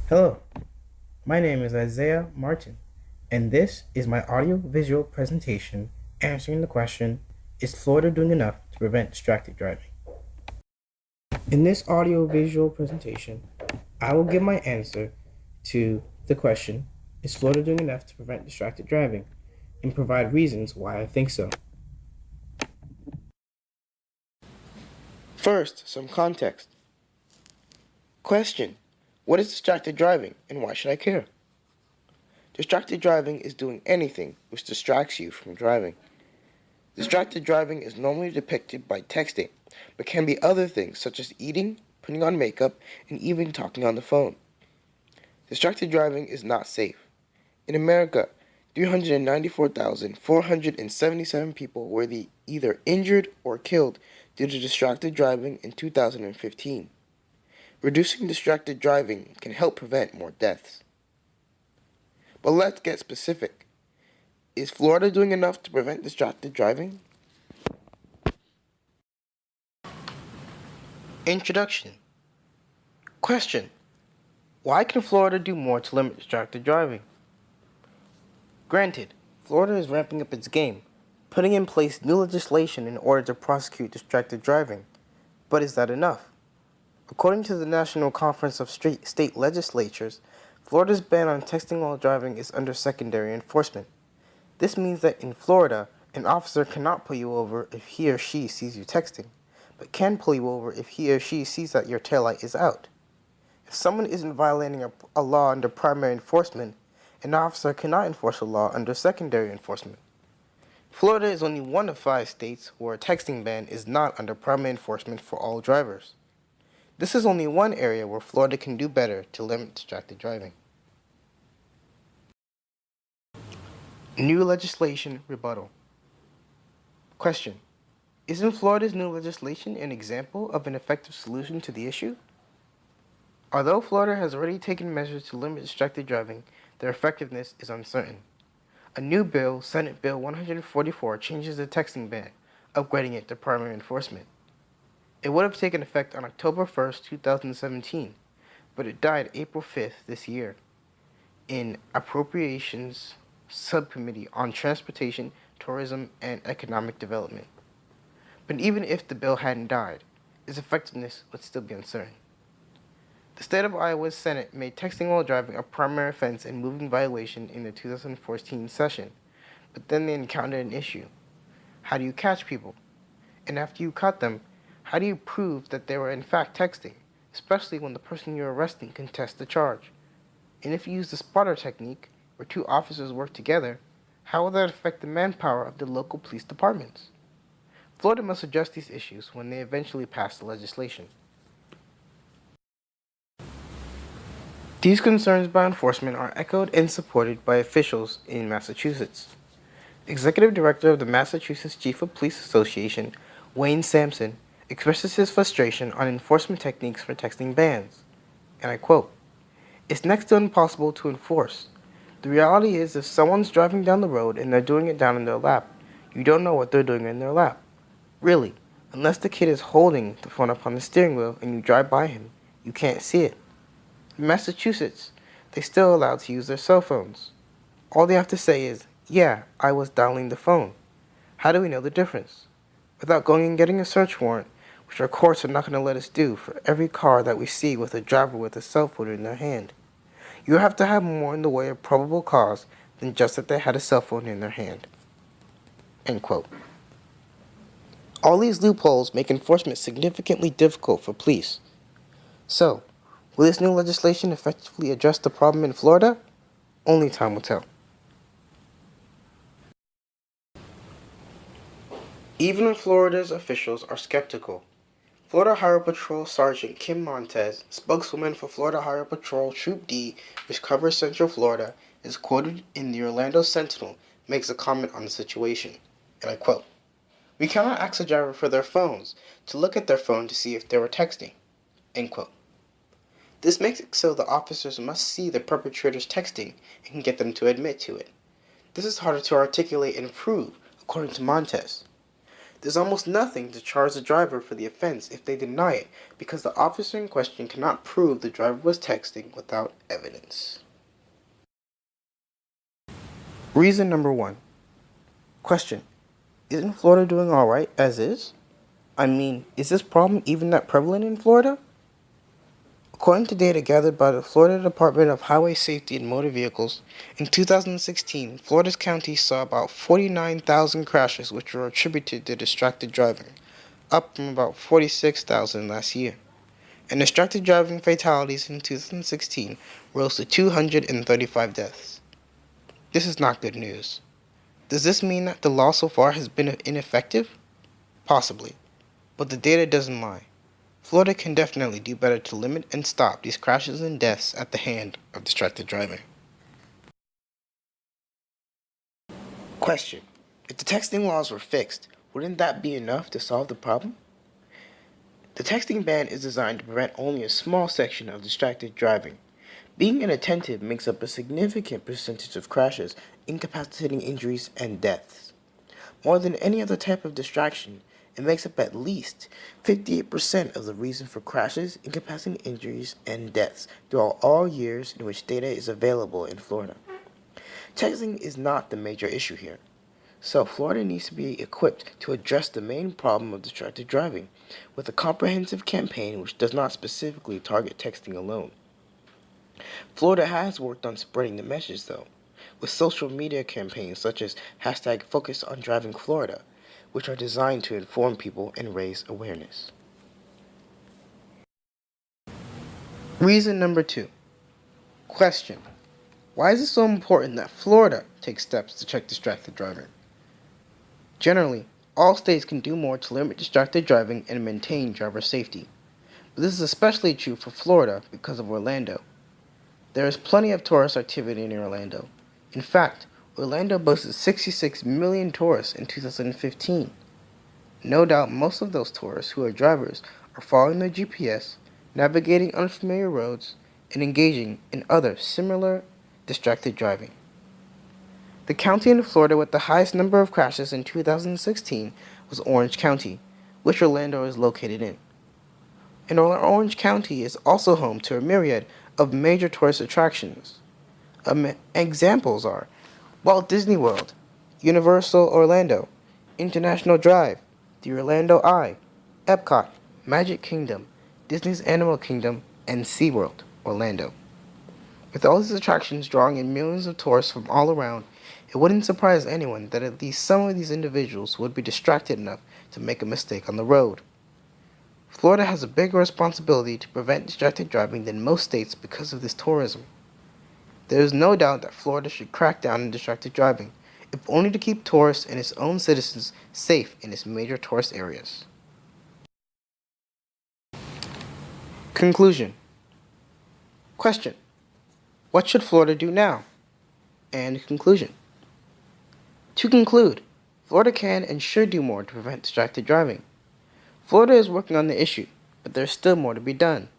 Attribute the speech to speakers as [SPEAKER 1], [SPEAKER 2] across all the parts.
[SPEAKER 1] Hello, my name is Isaiah Martin, and this is my audio-visual presentation answering the question, is Florida doing enough to prevent distracted driving? In this audio-visual presentation, I will give my answer to the question, is Florida doing enough to prevent distracted driving, and provide reasons why I think so. First, some context. Question, what is distracted driving and why should I care? Distracted driving is doing anything which distracts you from driving. Distracted driving is normally depicted by texting, but can be other things such as eating, putting on makeup, and even talking on the phone. Distracted driving is not safe. In America, 394,477 people were either injured or killed due to distracted driving in 2015. Reducing distracted driving can help prevent more deaths. But let's get specific. Is Florida doing enough to prevent distracted driving? Introduction. Question. Why can Florida do more to limit distracted driving? Granted, Florida is ramping up its game, putting in place new legislation in order to prosecute distracted driving. But is that enough? According to the National Conference of State Legislatures, Florida's ban on texting while driving is under secondary enforcement. This means that in Florida, an officer cannot pull you over if he or she sees you texting, but can pull you over if he or she sees that your taillight is out. If someone isn't violating a law under primary enforcement, an officer cannot enforce a law under secondary enforcement. Florida is only one of 5 states where a texting ban is not under primary enforcement for all drivers. This is only one area where Florida can do better to limit distracted driving. New legislation rebuttal. Question. Isn't Florida's new legislation an example of an effective solution to the issue? Although Florida has already taken measures to limit distracted driving, their effectiveness is uncertain. A new bill, Senate Bill 144, changes the texting ban, upgrading it to primary enforcement. It would have taken effect on October 1st, 2017, but it died April 5th this year in Appropriations Subcommittee on Transportation, Tourism, and Economic Development. But even if the bill hadn't died, its effectiveness would still be uncertain. The state of Iowa's Senate made texting while driving a primary offense and moving violation in the 2014 session, but then they encountered an issue. How do you catch people? And after you caught them, how do you prove that they were in fact texting, especially when the person you're arresting contests the charge? And if you use the spotter technique, where 2 officers work together, how will that affect the manpower of the local police departments? Florida must address these issues when they eventually pass the legislation. These concerns by enforcement are echoed and supported by officials in Massachusetts. Executive Director of the Massachusetts Chief of Police Association, Wayne Sampson, expresses his frustration on enforcement techniques for texting bans. And I quote, "It's next to impossible to enforce. The reality is if someone's driving down the road and they're doing it down in their lap, you don't know what they're doing in their lap. Really, unless the kid is holding the phone up on the steering wheel and you drive by him, you can't see it. In Massachusetts, they're still allowed to use their cell phones. All they have to say is, 'Yeah, I was dialing the phone.' How do we know the difference? Without going and getting a search warrant, which our courts are not going to let us do for every car that we see with a driver with a cell phone in their hand. You have to have more in the way of probable cause than just that they had a cell phone in their hand." End quote. All these loopholes make enforcement significantly difficult for police. So, will this new legislation effectively address the problem in Florida? Only time will tell. Even Florida's officials are skeptical. Florida Highway Patrol Sergeant Kim Montez, spokeswoman for Florida Highway Patrol Troop D, which covers Central Florida, is quoted in the Orlando Sentinel, makes a comment on the situation. And I quote, "We cannot ask a driver for their phones, to look at their phone to see if they were texting." End quote. This makes it so the officers must see the perpetrators texting and get them to admit to it. This is harder to articulate and prove, according to Montez. There's almost nothing to charge the driver for the offense if they deny it, because the officer in question cannot prove the driver was texting without evidence. Reason number 1. Question: isn't Florida doing alright as is? I mean, is this problem even that prevalent in Florida? According to data gathered by the Florida Department of Highway Safety and Motor Vehicles, in 2016, Florida's counties saw about 49,000 crashes which were attributed to distracted driving, up from about 46,000 last year. And distracted driving fatalities in 2016 rose to 235 deaths. This is not good news. Does this mean that the law so far has been ineffective? Possibly, but the data doesn't lie. Florida can definitely do better to limit and stop these crashes and deaths at the hand of distracted driving. Question: if the texting laws were fixed, wouldn't that be enough to solve the problem? The texting ban is designed to prevent only a small section of distracted driving. Being inattentive makes up a significant percentage of crashes, incapacitating injuries, and deaths. More than any other type of distraction, it makes up at least 58% of the reason for crashes, incapacitating injuries, and deaths throughout all years in which data is available in Florida. Texting is not the major issue here. So Florida needs to be equipped to address the main problem of distracted driving with a comprehensive campaign which does not specifically target texting alone. Florida has worked on spreading the message though, with social media campaigns such as #FocusOnDrivingFlorida, which are designed to inform people and raise awareness. Reason number 2. Question: why is it so important that Florida takes steps to check distracted driving? Generally, all states can do more to limit distracted driving and maintain driver safety. But this is especially true for Florida because of Orlando. There is plenty of tourist activity in Orlando. In fact, Orlando boasted 66 million tourists in 2015. No doubt most of those tourists who are drivers are following their GPS, navigating unfamiliar roads, and engaging in other similar distracted driving. The county in Florida with the highest number of crashes in 2016 was Orange County, which Orlando is located in. And Orange County is also home to a myriad of major tourist attractions. Examples are Walt Disney World, Universal Orlando, International Drive, the Orlando Eye, Epcot, Magic Kingdom, Disney's Animal Kingdom, and SeaWorld, Orlando. With all these attractions drawing in millions of tourists from all around, it wouldn't surprise anyone that at least some of these individuals would be distracted enough to make a mistake on the road. Florida has a bigger responsibility to prevent distracted driving than most states because of this tourism. There is no doubt that Florida should crack down on distracted driving, if only to keep tourists and its own citizens safe in its major tourist areas. Conclusion. Question: what should Florida do now? And conclusion. To conclude, Florida can and should do more to prevent distracted driving. Florida is working on the issue, but there's still more to be done.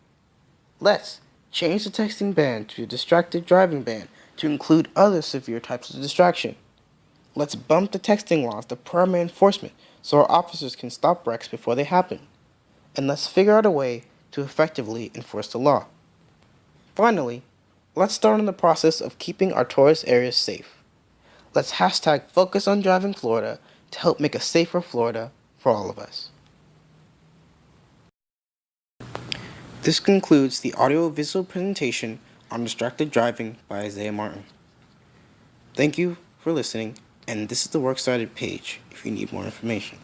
[SPEAKER 1] Let's change the texting ban to a distracted driving ban to include other severe types of distraction. Let's bump the texting laws to primary enforcement so our officers can stop wrecks before they happen. And let's figure out a way to effectively enforce the law. Finally, let's start on the process of keeping our tourist areas safe. Let's #FocusOnDrivingFlorida to help make a safer Florida for all of us. This concludes the audio-visual presentation on distracted driving by Isaiah Martin. Thank you for listening, and this is the Works Cited page if you need more information.